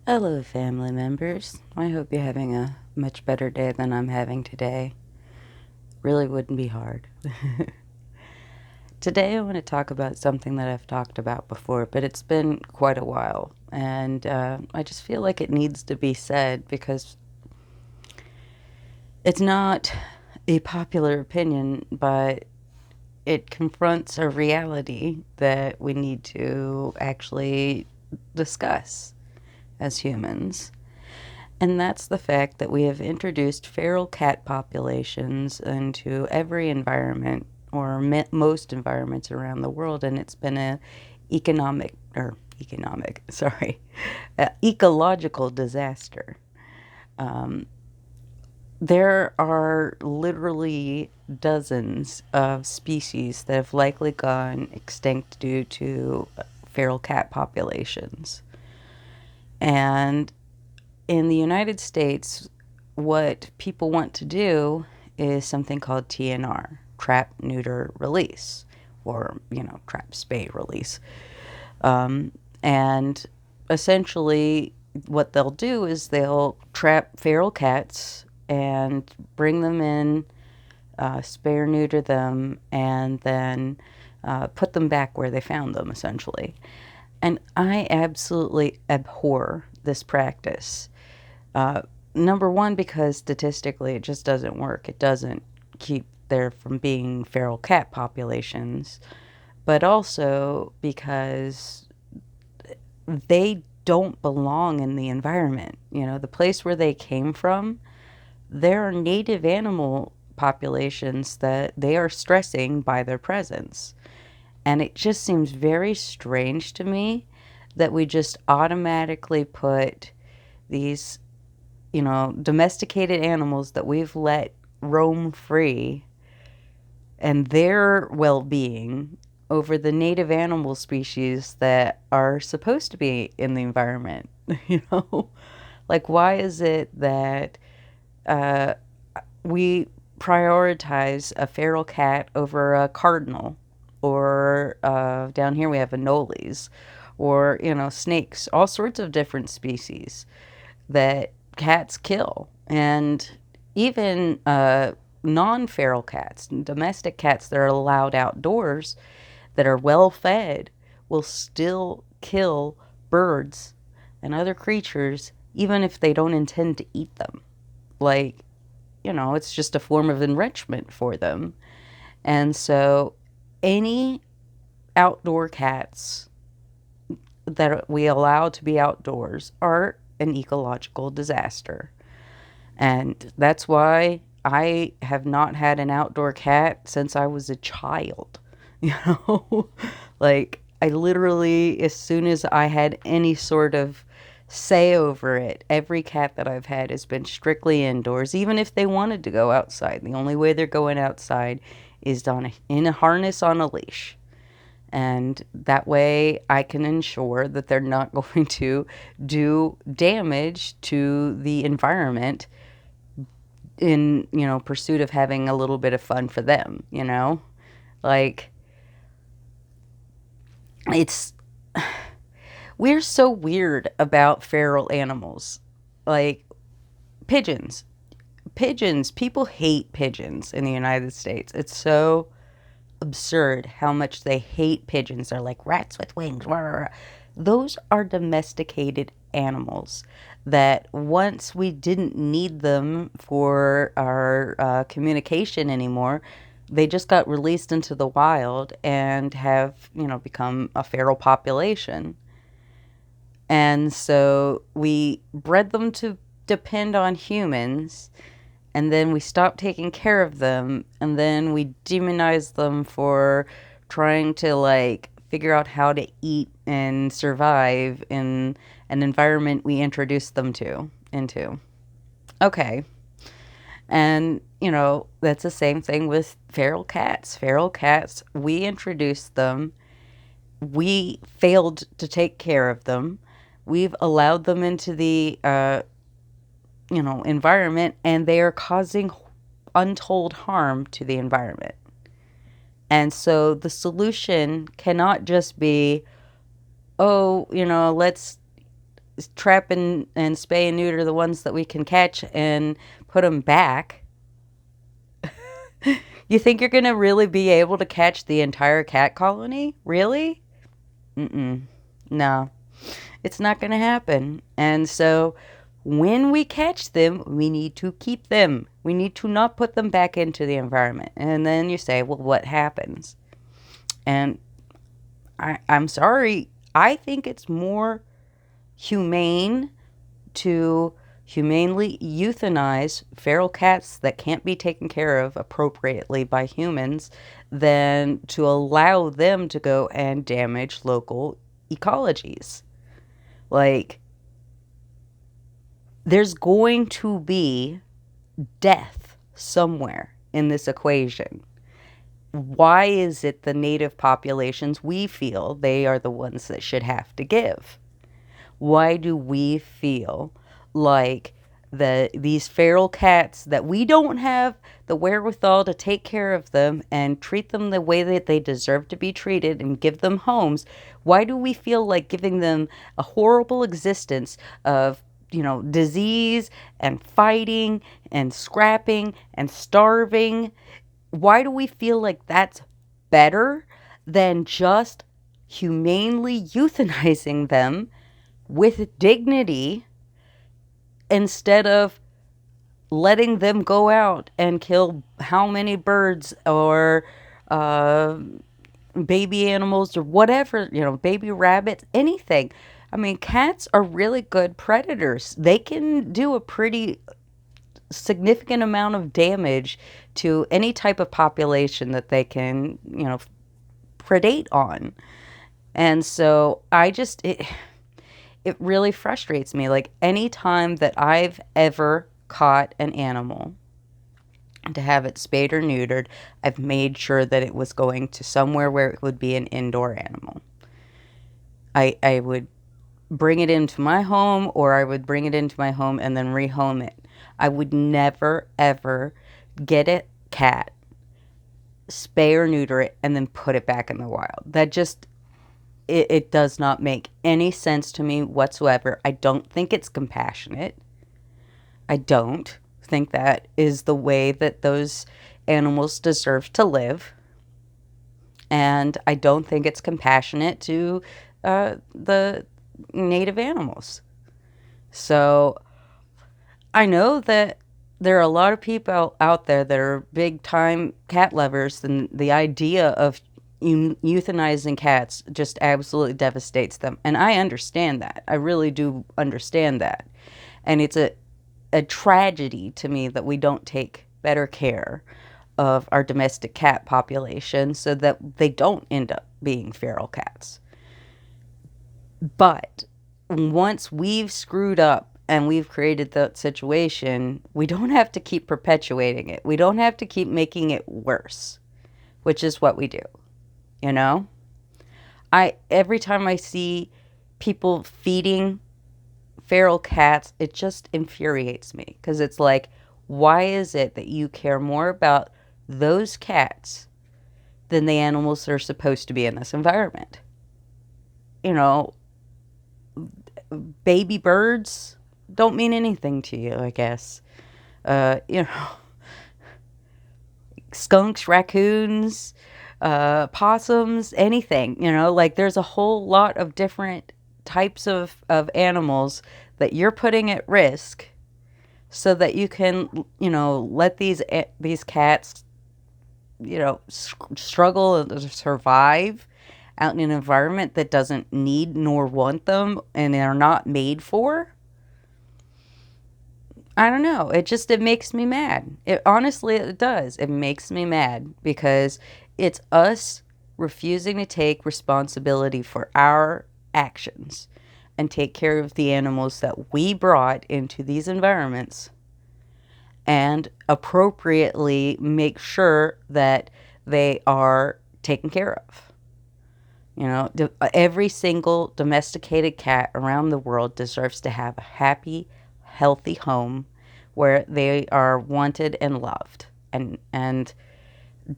Hello, family members. I hope you're having a much better day than I'm having today. Really wouldn't be hard. Today, I want to talk about something that I've talked about before, but it's been quite a while. And I just feel like it needs to be said because it's not a popular opinion, but it confronts a reality that we need to actually discuss as humans. And that's the fact that we have introduced feral cat populations into every environment or most environments around the world, and it's been a sorry, ecological disaster. Um, there are literally dozens of species that have likely gone extinct due to feral cat populations. And in the United States, what people want to do is something called TNR, trap, neuter, release, or, trap, spay, release. And essentially, what they'll do is they'll trap feral cats and bring them in, spay or neuter them, and then put them back where they found them, essentially. And I absolutely abhor this practice. Uh, Number one, because statistically it just doesn't work. It doesn't keep there from being feral cat populations, but also because they don't belong in the environment. The place where they came from, there are native animal populations that they are stressing by their presence. And it just seems very strange to me that we just automatically put these domesticated animals that we've let roam free and their well being over the native animal species that are supposed to be in the environment. you know? Like, why is it that uh, we prioritize a feral cat over a cardinal? Or down here we have anoles, or, snakes, all sorts of different species that cats kill. And even non feral cats, domestic cats that are allowed outdoors, that are well fed, will still kill birds and other creatures, even if they don't intend to eat them. Like, it's just a form of enrichment for them. And so, any outdoor cats that we allow to be outdoors are an ecological disaster. And that's why I have not had an outdoor cat since I was a child. You know, like I literally, as soon as I had any sort of say over it, every cat that I've had has been strictly indoors, even if they wanted to go outside. The only way they're going outside is in a harness on a leash. And that way I can ensure that they're not going to do damage to the environment in, pursuit of having a little bit of fun for them. Like, it's, we're so weird about feral animals. Like, pigeons. Pigeons, people hate pigeons in the United States. It's so absurd how much they hate pigeons. They're like rats with wings. Rah, rah, rah. Those are domesticated animals that once we didn't need them for our communication anymore, they just got released into the wild and have, become a feral population. And so we bred them to depend on humans, and then we stopped taking care of them, and then we demonized them for trying to like figure out how to eat and survive in an environment we introduced them to into. Okay. And that's the same thing with feral cats. Feral cats, we introduced them, we failed to take care of them, we've allowed them into the environment, and they are causing untold harm to the environment. And so the solution cannot just be, oh, let's trap and spay and neuter the ones that we can catch and put them back, you think you're going to really be able to catch the entire cat colony? Really? Mm-mm. No, it's not going to happen. And so when we catch them, we need to keep them. We need to not put them back into the environment. And then you say, well, what happens? And I'm sorry, I think it's more humane to humanely euthanize feral cats that can't be taken care of appropriately by humans than to allow them to go and damage local ecologies. Like, there's going to be death somewhere in this equation. Why is it the native populations we feel they are the ones that should have to give? Why do we feel like these feral cats that we don't have the wherewithal to take care of them and treat them the way that they deserve to be treated and give them homes? Why do we feel like giving them a horrible existence of, disease and fighting and scrapping and starving? Why do we feel like that's better than just humanely euthanizing them with dignity instead of letting them go out and kill how many birds or baby animals or whatever, baby rabbits, anything? I mean, cats are really good predators. They can do a pretty significant amount of damage to any type of population that they can, predate on. And so it really frustrates me. Like, any time that I've ever caught an animal to have it spayed or neutered, I've made sure that it was going to somewhere where it would be an indoor animal. I would bring it into my home, or I would bring it into my home and then rehome it. I would never, ever get a cat, spay or neuter it, and then put it back in the wild. That just, it does not make any sense to me whatsoever. I don't think it's compassionate. I don't think that is the way that those animals deserve to live. And I don't think it's compassionate to the native animals. So I know that there are a lot of people out there that are big time cat lovers, and the idea of euthanizing cats just absolutely devastates them. And I understand that. I really do understand that. And it's a tragedy to me that we don't take better care of our domestic cat population so that they don't end up being feral cats. But once we've screwed up and we've created that situation, we don't have to keep perpetuating it. We don't have to keep making it worse, which is what we do. Every time I see people feeding feral cats, it just infuriates me, because it's like, why is it that you care more about those cats than the animals that are supposed to be in this environment? Baby birds don't mean anything to you, I guess. You know, skunks, raccoons, possums, anything, like, there's a whole lot of different types of animals that you're putting at risk so that you can, let these cats, struggle and survive out in an environment that doesn't need nor want them and are not made for. I don't know. It makes me mad. Honestly, it does. It makes me mad because it's us refusing to take responsibility for our actions and take care of the animals that we brought into these environments and appropriately make sure that they are taken care of. Every single domesticated cat around the world deserves to have a happy, healthy home where they are wanted and loved. And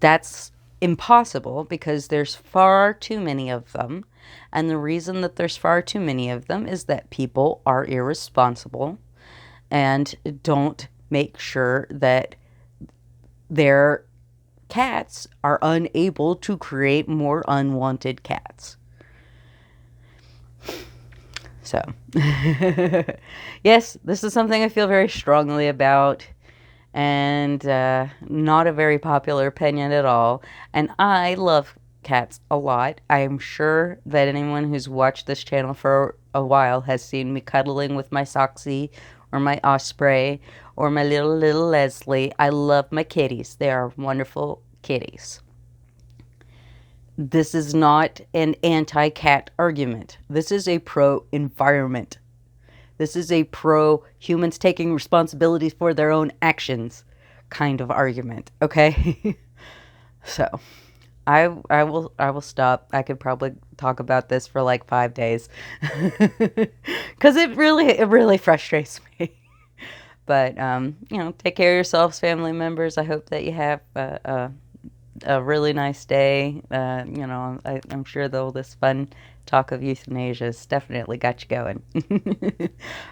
that's impossible because there's far too many of them. And the reason that there's far too many of them is that people are irresponsible and don't make sure that their cats are unable to create more unwanted cats. So, yes, this is something I feel very strongly about, and not a very popular opinion at all. And I love cats a lot. I am sure that anyone who's watched this channel for a while has seen me cuddling with my Soxy or my Osprey or my little Leslie. I love my kitties. They are wonderful kitties. This is not an anti-cat argument. This is a pro-environment. This is a pro-humans taking responsibility for their own actions kind of argument, okay? So, I will stop. I could probably talk about this for like 5 days. Cuz it really frustrates me. But take care of yourselves, family members. I hope that you have a really nice day. I'm sure though this fun talk of euthanasia has definitely got you going.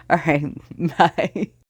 All right, bye.